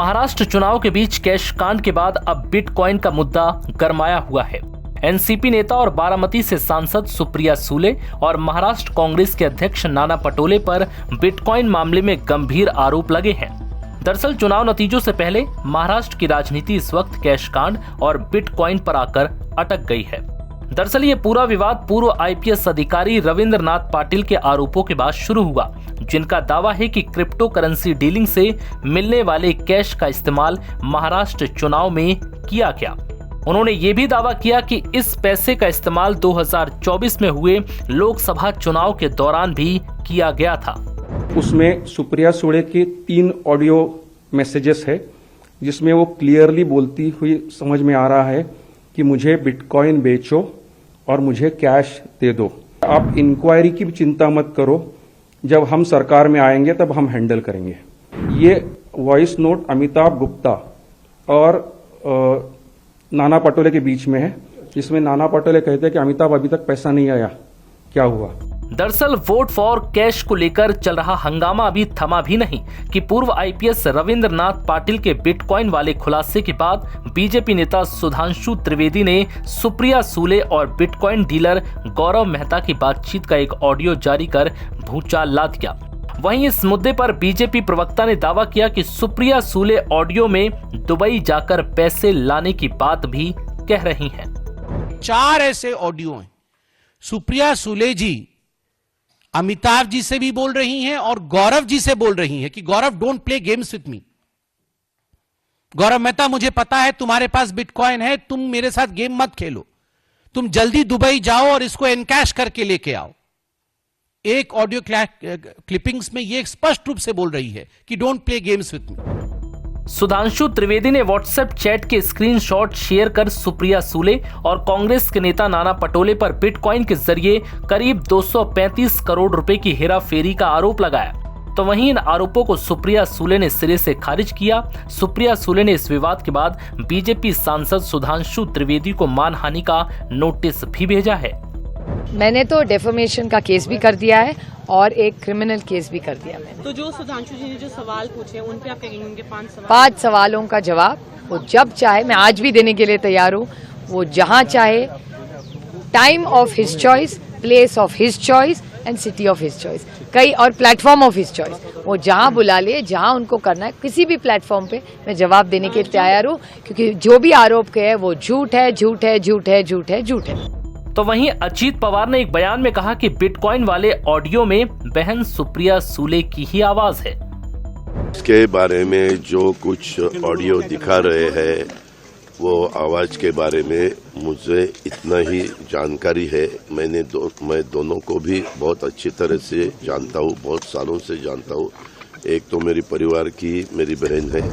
महाराष्ट्र चुनाव के बीच कैश कांड के बाद अब बिटकॉइन का मुद्दा गरमाया हुआ है। एनसीपी नेता और बारामती से सांसद सुप्रिया सुले और महाराष्ट्र कांग्रेस के अध्यक्ष नाना पटोले पर बिटकॉइन मामले में गंभीर आरोप लगे हैं। दरअसल चुनाव नतीजों से पहले महाराष्ट्र की राजनीति इस वक्त कैश कांड और बिटकॉइन पर आकर अटक गई है। दरअसल ये पूरा विवाद पूर्व आईपीएस अधिकारी रविंद्र नाथ पाटिल के आरोपों के बाद शुरू हुआ, जिनका दावा है कि क्रिप्टो करेंसी डीलिंग से मिलने वाले कैश का इस्तेमाल महाराष्ट्र चुनाव में किया गया। उन्होंने ये भी दावा किया कि इस पैसे का इस्तेमाल 2024 में हुए लोकसभा चुनाव के दौरान भी किया गया था। उसमें सुप्रिया सुले के 3 ऑडियो मैसेजेस है, जिसमें वो क्लियरली बोलती हुई समझ में आ रहा है कि मुझे बिटकॉइन बेचो और मुझे कैश दे दो। आप इंक्वायरी की भी चिंता मत करो, जब हम सरकार में आएंगे तब हम हैंडल करेंगे। ये वॉइस नोट अमिताभ गुप्ता और नाना पटोले के बीच में है, जिसमें नाना पटोले कहते हैं कि अमिताभ अभी तक पैसा नहीं आया, क्या हुआ। दरअसल वोट फॉर कैश को लेकर चल रहा हंगामा अभी थमा भी नहीं कि पूर्व आईपीएस रविंद्र नाथ पाटिल के बिटकॉइन वाले खुलासे के बाद बीजेपी नेता सुधांशु त्रिवेदी ने सुप्रिया सुले और बिटकॉइन डीलर गौरव मेहता की बातचीत का एक ऑडियो जारी कर भूचाल ला दिया। वहीं इस मुद्दे पर बीजेपी प्रवक्ता ने दावा किया कि सुप्रिया सुले ऑडियो में दुबई जाकर पैसे लाने की बात भी कह रही हैं। 4 ऐसे ऑडियो हैं। सुप्रिया सुले जी अमिताभ जी से भी बोल रही हैं और गौरव जी से बोल रही हैं कि Gaurav don't play games with me. Gaurav Mehta, मुझे पता है तुम्हारे पास बिटकॉइन है, तुम मेरे साथ गेम मत खेलो, तुम जल्दी दुबई जाओ और इसको एनकैश करके लेके आओ। एक ऑडियो क्लिपिंग्स में ये स्पष्ट रूप से बोल रही है कि डोंट प्ले गेम्स विथ मी। सुधांशु त्रिवेदी ने व्हाट्सएप चैट के स्क्रीनशॉट शेयर कर सुप्रिया सुले और कांग्रेस के नेता नाना पटोले पर बिटकॉइन के जरिए करीब 235 करोड़ रुपए की हेराफेरी का आरोप लगाया। तो वहीं इन आरोपों को सुप्रिया सुले ने सिरे से खारिज किया। सुप्रिया सुले ने इस विवाद के बाद बीजेपी सांसद सुधांशु त्रिवेदी को मानहानि का नोटिस भी भेजा है। मैंने तो डेफेमेशन का केस भी कर दिया है और एक क्रिमिनल केस भी कर दिया मैंने। तो जो सुधांशु जी ने जो सवाल पूछे उन पे आप क्या कहेंगे? 5 सवालों का जवाब वो जब चाहे, मैं आज भी देने के लिए तैयार हूँ, वो जहाँ चाहे, time of his choice, place of his choice and city of his choice, कई और प्लेटफॉर्म ऑफ हिज चॉइस, वो जहाँ बुला ले, जहाँ उनको करना है, किसी भी प्लेटफॉर्म पे मैं जवाब देने के लिए तैयार हूँ, क्योंकि जो भी आरोप है वो झूठ है, झूठ है, झूठ है, झूठ है, झूठ है। तो वहीं अजीत पवार ने एक बयान में कहा कि बिटकॉइन वाले ऑडियो में बहन सुप्रिया सुले की ही आवाज है। इसके बारे में जो कुछ ऑडियो दिखा रहे हैं वो आवाज के बारे में मुझे इतना ही जानकारी है। मैं दोनों को भी बहुत अच्छी तरह से जानता हूँ, बहुत सालों से जानता हूँ। एक तो मेरी परिवार की मेरी बहन है।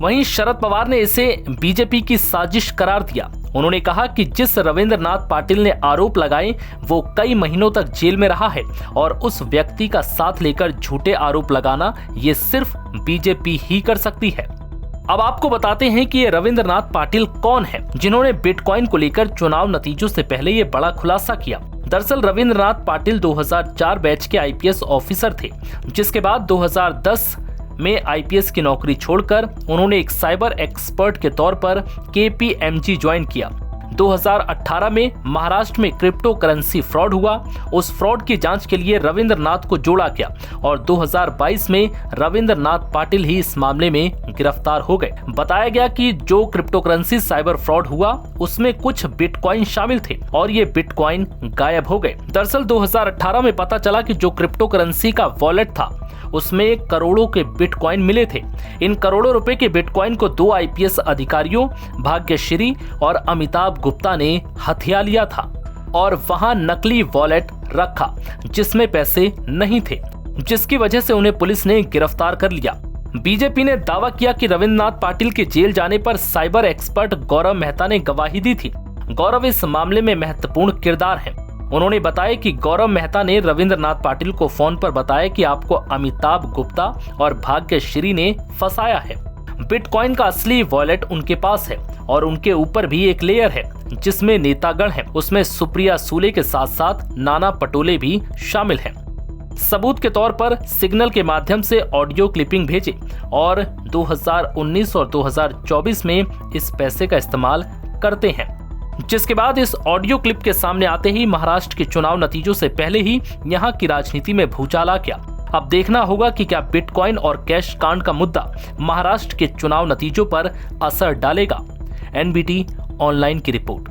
वहीं शरद पवार ने इसे बीजेपी की साजिश करार दिया। उन्होंने कहा कि जिस रविंद्र नाथ पाटिल ने आरोप लगाए वो कई महीनों तक जेल में रहा है और उस व्यक्ति का साथ लेकर झूठे आरोप लगाना ये सिर्फ बीजेपी ही कर सकती है। अब आपको बताते हैं कि ये रविंद्र नाथ पाटिल कौन है जिन्होंने बिटकॉइन को लेकर चुनाव नतीजों से पहले ये बड़ा खुलासा किया। दरअसल रविंद्र नाथ पाटिल 2004 बैच के आईपीएस ऑफिसर थे, जिसके बाद 2010 में आईपीएस की नौकरी छोड़कर उन्होंने एक साइबर एक्सपर्ट के तौर पर केपीएमजी ज्वाइन किया। 2018 में महाराष्ट्र में क्रिप्टो करेंसी फ्रॉड हुआ। उस फ्रॉड की जांच के लिए रविंद्र नाथ को जोड़ा गया और 2022 में रविंद्र नाथ पाटिल ही इस मामले में गिरफ्तार हो गए। बताया गया कि जो क्रिप्टो करेंसी साइबर फ्रॉड हुआ उसमें कुछ बिटकॉइन शामिल थे और ये बिटकॉइन गायब हो गए। दरअसल 2018 में पता चला कि जो क्रिप्टो करेंसी का वॉलेट था उसमें करोड़ों के बिटकॉइन मिले थे। इन करोड़ों रुपए के बिटकॉइन को 2 आईपीएस अधिकारियों भाग्यश्री और अमिताभ गुप्ता ने हथिया लिया था और वहां नकली वॉलेट रखा जिसमें पैसे नहीं थे, जिसकी वजह से उन्हें पुलिस ने गिरफ्तार कर लिया। बीजेपी ने दावा किया कि रविंद्र नाथ पाटिल के जेल जाने पर साइबर एक्सपर्ट गौरव मेहता ने गवाही दी थी। गौरव इस मामले में महत्वपूर्ण किरदार है। उन्होंने बताया कि गौरव मेहता ने रविंद्र नाथ पाटिल को फोन पर बताया कि आपको अमिताभ गुप्ता और भाग्यश्री ने फंसाया है। बिटकॉइन का असली वॉलेट उनके पास है और उनके ऊपर भी एक लेयर है जिसमें नेतागण हैं। उसमें सुप्रिया सुले के साथ साथ नाना पटोले भी शामिल हैं। सबूत के तौर पर सिग्नल के माध्यम से ऑडियो क्लिपिंग भेजे और 2019 और 2024 में इस पैसे का इस्तेमाल करते हैं, जिसके बाद इस ऑडियो क्लिप के सामने आते ही महाराष्ट्र के चुनाव नतीजों से पहले ही यहां की राजनीति में भूचाल आ गया। अब देखना होगा कि क्या बिटकॉइन और कैश कांड का मुद्दा महाराष्ट्र के चुनाव नतीजों पर असर डालेगा। एनबीटी ऑनलाइन की रिपोर्ट।